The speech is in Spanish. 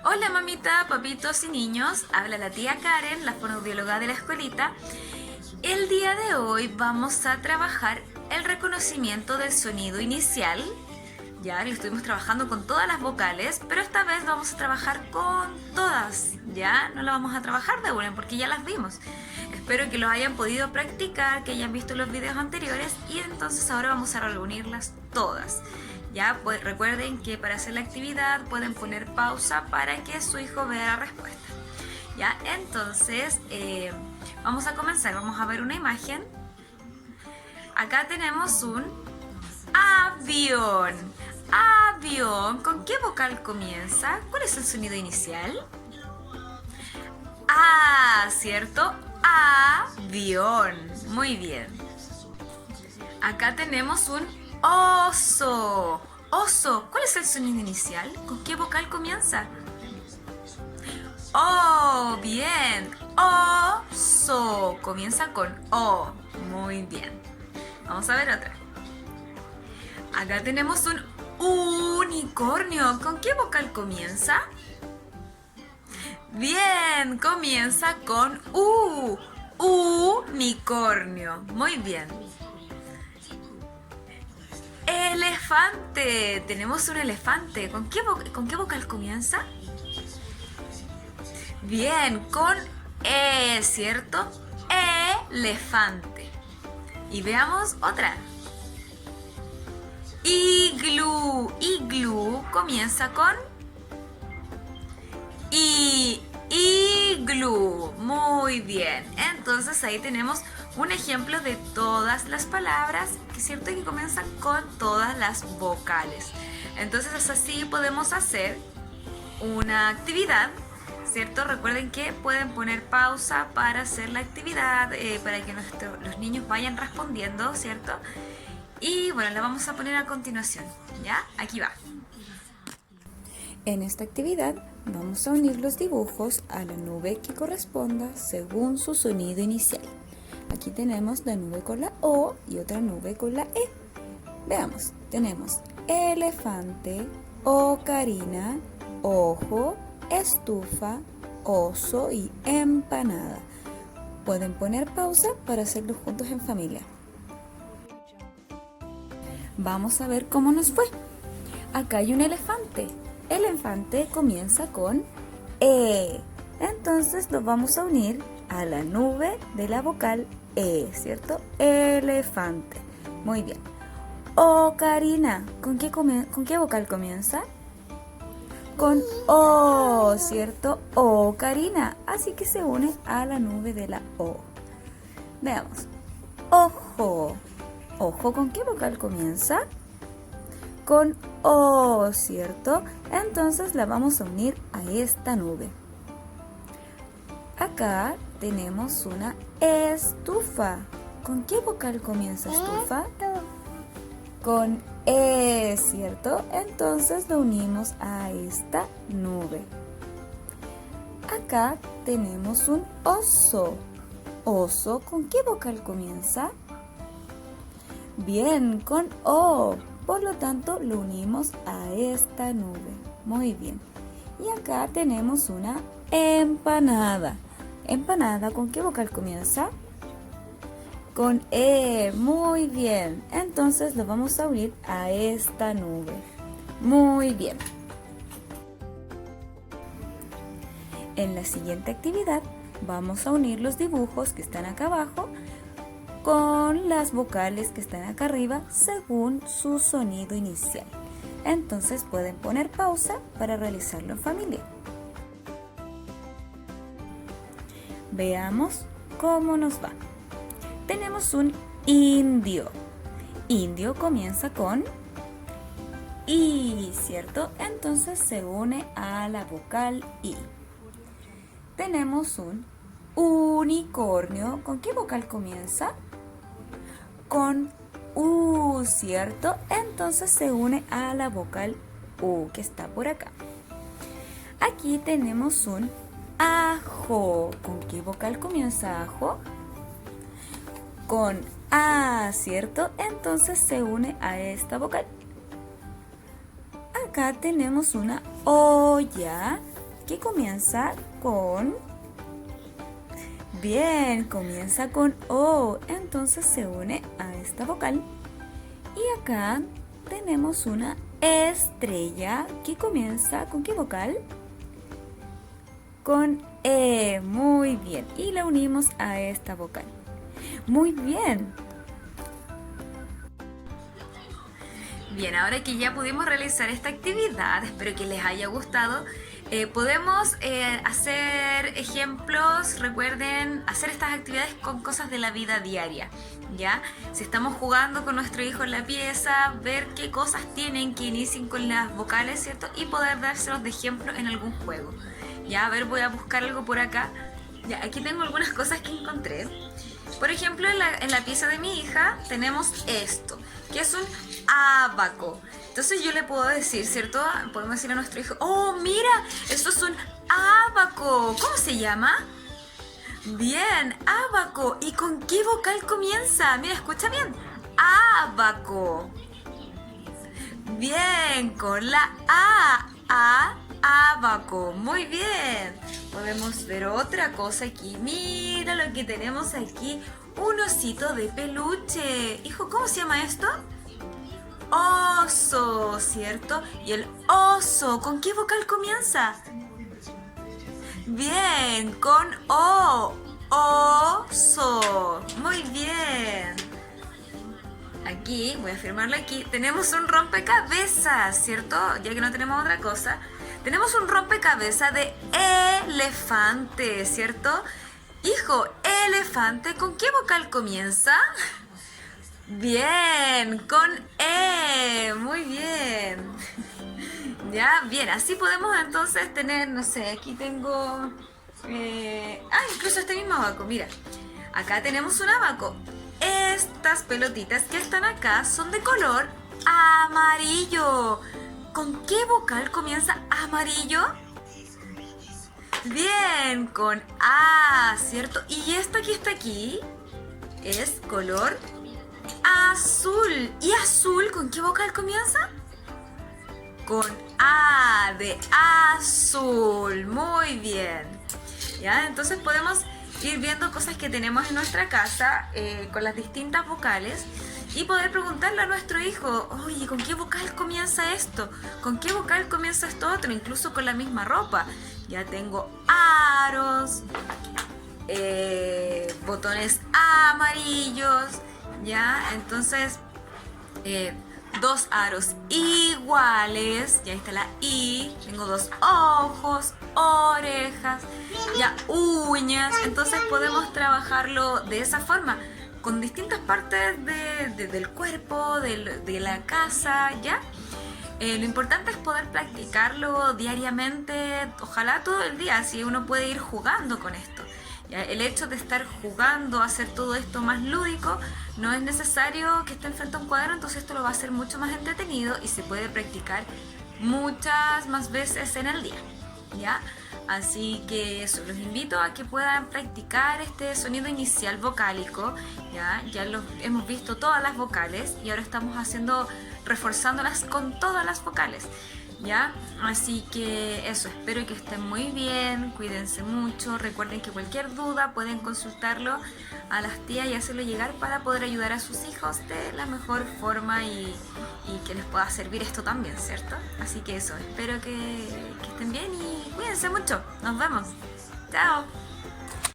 Hola mamita, papitos y niños, habla la tía Karen, la fonoaudióloga de la escuelita. El día de hoy vamos a trabajar el reconocimiento del sonido inicial. Ya lo estuvimos trabajando con todas las vocales, pero esta vez vamos a trabajar con todas. Ya no la vamos a trabajar de una porque ya las vimos. Espero que lo hayan podido practicar, que hayan visto los videos anteriores y entonces ahora vamos a reunirlas todas. Ya pues, recuerden que para hacer la actividad pueden poner pausa para que su hijo vea la respuesta. Ya, entonces vamos a comenzar. Vamos a ver una imagen. Acá tenemos un avión. Avión. ¿Con qué vocal comienza? ¿Cuál es el sonido inicial? A, ¿cierto? Avión. Muy bien. Acá tenemos un oso. Oso. ¿Cuál es el sonido inicial? ¿Con qué vocal comienza? Oh, bien. Oso. Comienza con O. Muy bien. Vamos a ver otra. Acá tenemos un unicornio. ¿Con qué vocal comienza? Bien, comienza con U. Unicornio. Muy bien. Elefante. Tenemos un elefante. ¿Con qué vocal comienza? Bien, con E, ¿cierto? Elefante. Y veamos otra. Iglú. Iglú comienza con I. Iglú. Muy bien. Entonces ahí tenemos un ejemplo de todas las palabras, que es cierto que comienzan con todas las vocales. Entonces así podemos hacer una actividad, ¿cierto? Recuerden que pueden poner pausa para hacer la actividad, para que los niños vayan respondiendo, ¿cierto? Y bueno, la vamos a poner a continuación, ¿ya? Aquí va. En esta actividad vamos a unir los dibujos a la nube que corresponda según su sonido inicial. Aquí tenemos la nube con la O y otra nube con la E. Veamos, tenemos elefante, ocarina, ojo, estufa, oso y empanada. Pueden poner pausa para hacerlo juntos en familia. Vamos a ver cómo nos fue. Acá hay un elefante. El elefante comienza con E. Entonces lo vamos a unir a la nube de la vocal E, ¿cierto? Elefante. Muy bien. Ocarina. ¿Con qué vocal comienza? Con O, ¿cierto? Ocarina. Así que se une a la nube de la O. Veamos. Ojo. Ojo, ¿con qué vocal comienza? Con O, ¿cierto? Entonces la vamos a unir a esta nube. Acá tenemos una estufa. ¿Con qué vocal comienza estufa? Con E, ¿cierto? Entonces lo unimos a esta nube. Acá tenemos un oso. Oso, ¿con qué vocal comienza? Bien, con O. Por lo tanto, lo unimos a esta nube. Muy bien. Y acá tenemos una empanada. Empanada, ¿con qué vocal comienza? Con E. Muy bien. Entonces lo vamos a unir a esta nube. Muy bien. En la siguiente actividad vamos a unir los dibujos que están acá abajo con las vocales que están acá arriba según su sonido inicial. Entonces pueden poner pausa para realizarlo en familia. Veamos cómo nos va. Tenemos un indio. Indio comienza con I, ¿cierto? Entonces se une a la vocal I. Tenemos un unicornio. ¿Con qué vocal comienza? Con U, ¿cierto? Entonces se une a la vocal U que está por acá. Aquí tenemos un ajo. ¿Con qué vocal comienza ajo? Con A, ¿cierto? Entonces se une a esta vocal. acá tenemos una olla que comienza con... Bien, comienza con O, entonces se une a esta vocal. Y acá tenemos una estrella que comienza ¿con qué vocal? Con E, muy bien. Y la unimos a esta vocal. Muy bien. Bien, ahora que ya pudimos realizar esta actividad, espero que les haya gustado. Podemos hacer ejemplos, recuerden, hacer estas actividades con cosas de la vida diaria, ¿ya? Si estamos jugando con nuestro hijo en la pieza, ver qué cosas tienen que inicien con las vocales, ¿cierto? Y poder dárselos de ejemplo en algún juego. Ya, a ver, voy a buscar algo por acá. Ya, aquí tengo algunas cosas que encontré. Por ejemplo, en la pieza de mi hija tenemos esto, que es un ábaco. Entonces yo le puedo decir, ¿cierto? Podemos decir a nuestro hijo, oh, mira, esto es un ábaco. ¿Cómo se llama? Bien, ábaco. ¿Y con qué vocal comienza? Mira, escucha bien. Ábaco. Bien, con la A. Ábaco. Muy bien. Podemos ver otra cosa aquí. Mira lo que tenemos aquí. Un osito de peluche. Hijo, ¿cómo se llama esto? Oso, ¿cierto? Y el oso, ¿con qué vocal comienza? Bien, con O. Oso. Muy bien. Aquí, voy a firmarlo aquí, tenemos un rompecabezas, ¿cierto? Ya que no tenemos otra cosa. Tenemos un rompecabezas de elefante, ¿cierto? Hijo, elefante, ¿con qué vocal comienza? Bien, con E, muy bien. Ya, bien, así podemos entonces tener, no sé, aquí tengo... incluso este mismo abaco, mira. Acá tenemos un abaco. Estas pelotitas que están acá son de color amarillo. ¿Con qué vocal comienza amarillo? Bien, con A, ¿cierto? Y esta que está aquí es color azul. ¿Y azul con qué vocal comienza? Con A, de azul. Muy bien. ¿Ya? Entonces podemos ir viendo cosas que tenemos en nuestra casa con las distintas vocales y poder preguntarle a nuestro hijo, oye, ¿con qué vocal comienza esto? ¿Con qué vocal comienza esto otro? Incluso con la misma ropa. Ya tengo aros, botones amarillos, ¿ya? Entonces, dos aros iguales, ya está la I, tengo dos ojos, orejas, ya uñas, entonces podemos trabajarlo de esa forma, con distintas partes del cuerpo, de la casa, ¿ya? Lo importante es poder practicarlo diariamente, ojalá todo el día, así uno puede ir jugando con esto. ¿Ya? El hecho de estar jugando, hacer todo esto más lúdico, no es necesario que esté frente a un cuaderno, entonces esto lo va a hacer mucho más entretenido y se puede practicar muchas más veces en el día, ¿ya? Así que eso, los invito a que puedan practicar este sonido inicial vocálico, ¿ya? Ya hemos visto todas las vocales y ahora estamos reforzándolas con todas las vocales, ¿ya? Así que eso, espero que estén muy bien, cuídense mucho, recuerden que cualquier duda pueden consultarlo a las tías y hacerlo llegar para poder ayudar a sus hijos de la mejor forma y que les pueda servir esto también, ¿cierto? Así que eso, espero que estén bien y cuídense mucho, nos vemos, chao.